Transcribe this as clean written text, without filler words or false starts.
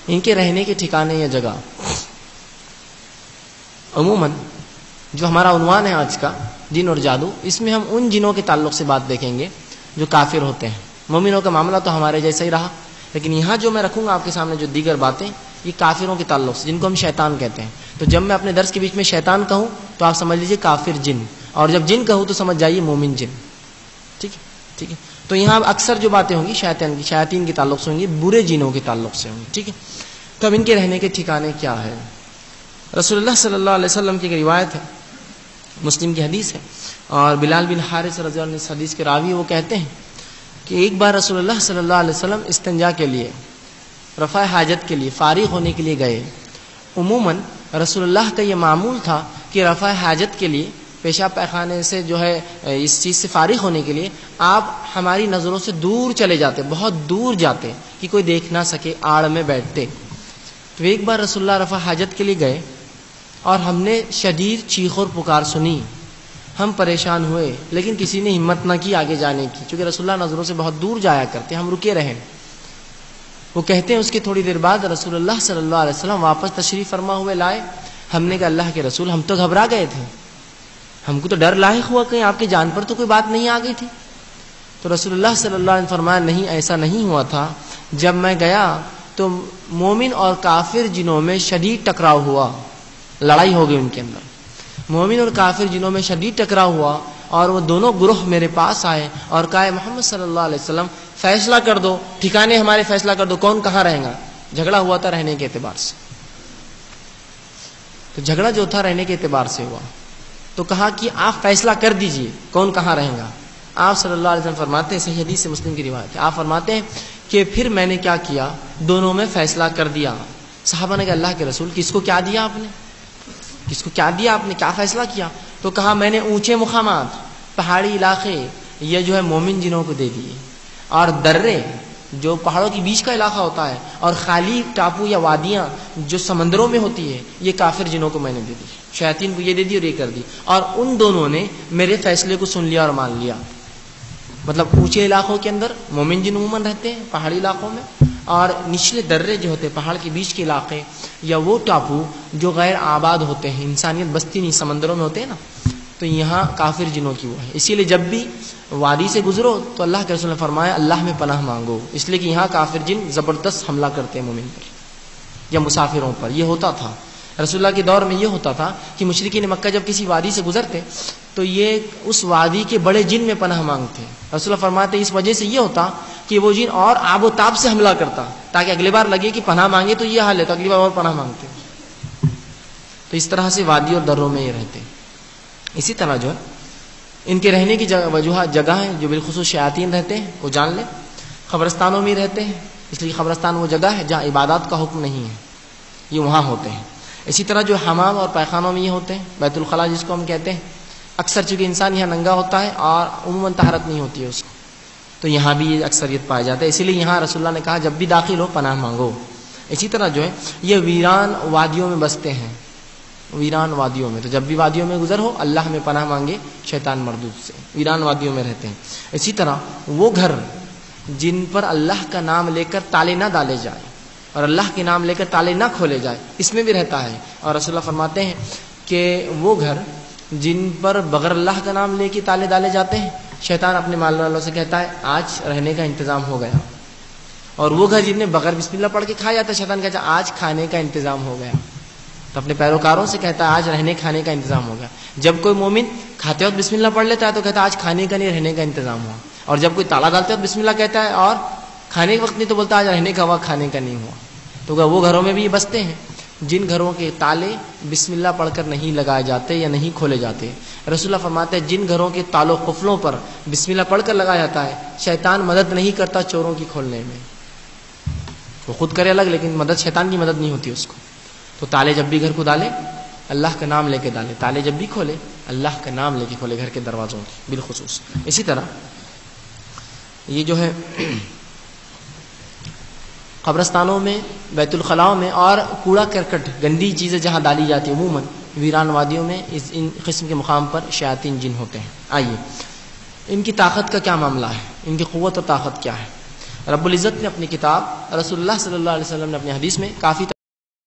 ان کے رہنے کے ٹھکانے یا جگہ. عموماً جو ہمارا عنوان ہے آج کا جن اور جادو، اس میں ہم ان جنوں کے تعلق سے بات دیکھیں گے جو کافر ہوتے ہیں. مومنوں کا معاملہ تو ہمارے جیسا ہی رہا، لیکن یہاں جو میں رکھوں گا آپ کے سامنے جو دیگر باتیں، یہ کافروں کے تعلق سے، جن کو ہم شیطان کہتے ہیں. تو جب میں اپنے درس کے بیچ میں شیطان کہوں تو آپ سمجھ لیجئے کافر جن، اور جب جن کہوں تو سمجھ جائیے مومن جن. ٹھیک ہے، ٹھیک ہے. تو یہاں اکثر جو باتیں ہوں گی شیاطین کے تعلق سے ہوں گی، برے جنوں کے تعلق سے ہوں گی. ٹھیک ہے. تو اب ان کے رہنے کے ٹھکانے کیا ہے؟ رسول اللہ صلی اللہ علیہ وسلم کی ایک روایت ہے، مسلم کی حدیث ہے، اور بلال بن حارث رضی اللہ عنہ اس حدیث کے راوی وہ کہتے ہیں کہ ایک بار رسول اللہ صلی اللہ علیہ وسلم استنجا کے لیے، رفع حاجت کے لیے، فارغ ہونے کے لیے گئے. عموماً رسول اللہ کا یہ معمول تھا کہ رفع حاجت کے لیے، پیشاب پیخانے سے جو ہے اس چیز سے فارغ ہونے کے لیے آپ ہماری نظروں سے دور چلے جاتے، بہت دور جاتے کہ کوئی دیکھ نہ سکے، آڑ میں بیٹھتے. تو ایک بار رسول اللہ رفع حاجت کے لیے گئے اور ہم نے شدید چیخ اور پکار سنی. ہم پریشان ہوئے لیکن کسی نے ہمت نہ کی آگے جانے کی، چونکہ رسول اللہ نظروں سے بہت دور جایا کرتے. ہم رکے رہے. وہ کہتے ہیں اس کی تھوڑی دیر بعد رسول اللہ صلی اللہ علیہ وسلم واپس تشریف فرما ہوئے لائے. ہم نے کہا اللہ کے رسول ہم تو گھبرا گئے تھے، ہم کو تو ڈر لاحق ہوا کہیں آپ کی جان پر تو کوئی بات نہیں آ گئی تھی. تو رسول اللہ صلی اللہ علیہ وسلم فرمایا نہیں، ایسا نہیں ہوا تھا. جب میں گیا تو مومن اور کافر جنوں میں شدید ٹکراؤ ہوا، لڑائی ہو گئی ان کے اندر. مومن اور کافر جنوں میں شدید ٹکراؤ ہوا اور وہ دونوں گروہ میرے پاس آئے اور کہا محمد صلی اللہ علیہ وسلم فیصلہ کر دو، ٹھکانے ہمارے فیصلہ کر دو، کون کہاں رہیں گا. جھگڑا ہوا تھا رہنے کے اعتبار سے. تو جھگڑا جو تھا رہنے کے اعتبار سے ہوا. تو کہا کہ آپ فیصلہ کر دیجئے کون کہاں رہیں گا. آپ صلی اللہ علیہ وسلم فرماتے ہیں، صحیح حدیث سے مسلم کی روایت ہے، آپ فرماتے ہیں کہ پھر میں نے کیا کیا، دونوں میں فیصلہ کر دیا. صحابہ نے کہا اللہ کے رسول کس کو کیا دیا آپ نے، کس کو کیا دیا آپ نے، کیا فیصلہ کیا؟ تو کہا میں نے اونچے مقامات، پہاڑی علاقے یہ جو ہے مومن جنوں کو دے دیے، اور درے جو پہاڑوں کے بیچ کا علاقہ ہوتا ہے، اور خالی ٹاپو یا وادیاں جو سمندروں میں ہوتی ہے، یہ کافر جنوں کو میں نے دے دی. شیاطین کو یہ دے دی اور یہ کر دی. اور ان دونوں نے میرے فیصلے کو سن لیا اور مان لیا. مطلب اونچے علاقوں کے اندر مومن جن عموماً رہتے ہیں، پہاڑی علاقوں میں، اور نچلے درے جو ہوتے ہیں پہاڑ کے بیچ کے علاقے یا وہ ٹاپو جو غیر آباد ہوتے ہیں، انسانیت بستی نہیں، سمندروں میں ہوتے ہیں نا، تو یہاں کافر جنوں کی وہ ہے. اسی لیے جب بھی وادی سے گزرو تو اللہ کے رسول نے فرمایا اللہ میں پناہ مانگو، اس لیے کہ یہاں کافر جن زبردست حملہ کرتے ہیں مومن پر یا مسافروں پر. یہ ہوتا تھا رسول اللہ کے دور میں، یہ ہوتا تھا کہ مشرکین مکہ جب کسی وادی سے گزرتے تو یہ اس وادی کے بڑے جن میں پناہ مانگتے. رسول اللہ فرماتے اس وجہ سے یہ ہوتا کہ وہ جن اور آب و تاب سے حملہ کرتا تاکہ اگلی بار لگے کہ پناہ مانگے تو یہ حال ہے، تو اگلی بار اور پناہ مانگتے. تو اس طرح سے وادی اور دروں میں یہ رہتے. اسی طرح جو ہے ان کے رہنے کی جگہ ہیں جو بالخصوص شیاطین رہتے ہیں، وہ جان لیں. قبرستانوں میں رہتے ہیں، اس لیے قبرستان وہ جگہ ہے جہاں عبادات کا حکم نہیں ہے، یہ وہاں ہوتے ہیں. اسی طرح جو حمام اور پیخانوں میں یہ ہوتے ہیں، بیت الخلاء جس کو ہم کہتے ہیں. اکثر چونکہ انسان یہاں ننگا ہوتا ہے اور عموماً طہارت نہیں ہوتی ہے اس کو، تو یہاں بھی یہ اکثریت پایا جاتا ہے. اسی لیے یہاں رسول اللہ نے کہا جب بھی داخل ہو پناہ مانگو. اسی طرح جو ہے یہ ویران وادیوں میں بستے ہیں، ویران وادیوں میں. تو جب بھی وادیوں میں گزر ہو اللہ میں پناہ مانگے شیطان مردود سے. ویران وادیوں میں رہتے ہیں. اسی طرح وہ گھر جن پر اللہ کا نام لے کر تالے نہ ڈالے جائیں اور اللہ کے نام لے کر تالے نہ کھولے جائے، اس میں بھی رہتا ہے. اور رسول اللہ فرماتے ہیں کہ وہ گھر جن پر بغیر اللہ کا نام لے کے تالے ڈالے جاتے ہیں، شیطان اپنے مال والوں سے کہتا ہے آج رہنے کا انتظام ہو گیا. اور وہ گھر جن میں بغیر بسم اللہ پڑھ کے کھایا جاتا ہے، شیطان کہتا ہے آج کھانے کا انتظام ہو گیا. تو اپنے پیروکاروں سے کہتا ہے آج رہنے کھانے کا انتظام ہو گیا. جب کوئی مومن کھاتے وقت بسم اللہ پڑھ لیتا ہے تو کہتا ہے آج کھانے کا نہیں رہنے کا انتظام ہوا. اور جب کوئی تالا ڈالتے وقت بسم اللہ کہتا ہے اور کھانے کے وقت نہیں تو بولتا آج رہنے کا ہوا کھانے کا نہیں ہوا. تو وہ گھروں میں بھی یہ بستے ہیں جن گھروں کے تالے بسم اللہ پڑھ کر نہیں لگائے جاتے یا نہیں کھولے جاتے. رسول اللہ فرماتے ہیں جن گھروں کے تالوں قفلوں پر بسم اللہ پڑھ کر لگایا جاتا ہے، شیطان مدد نہیں کرتا چوروں کی کھولنے میں. وہ خود کرے الگ، لیکن مدد شیطان کی مدد نہیں ہوتی اس کو. تو تالے جب بھی گھر کو ڈالے اللہ کا نام لے کے ڈالے، تالے جب بھی کھولے اللہ کا نام لے کے کھولے گھر کے دروازوں کی بالخصوص. اسی طرح یہ جو ہے قبرستانوں میں، بیت الخلاء میں اور کوڑا کرکٹ گندی چیزیں جہاں ڈالی جاتی ہیں، عموماً ویران وادیوں میں ان قسم کے مقام پر شیاطین جن ہوتے ہیں. آئیے ان کی طاقت کا کیا معاملہ ہے، ان کی قوت اور طاقت کیا ہے. رب العزت نے اپنی کتاب، رسول اللہ صلی اللہ علیہ وسلم نے اپنی حدیث میں کافی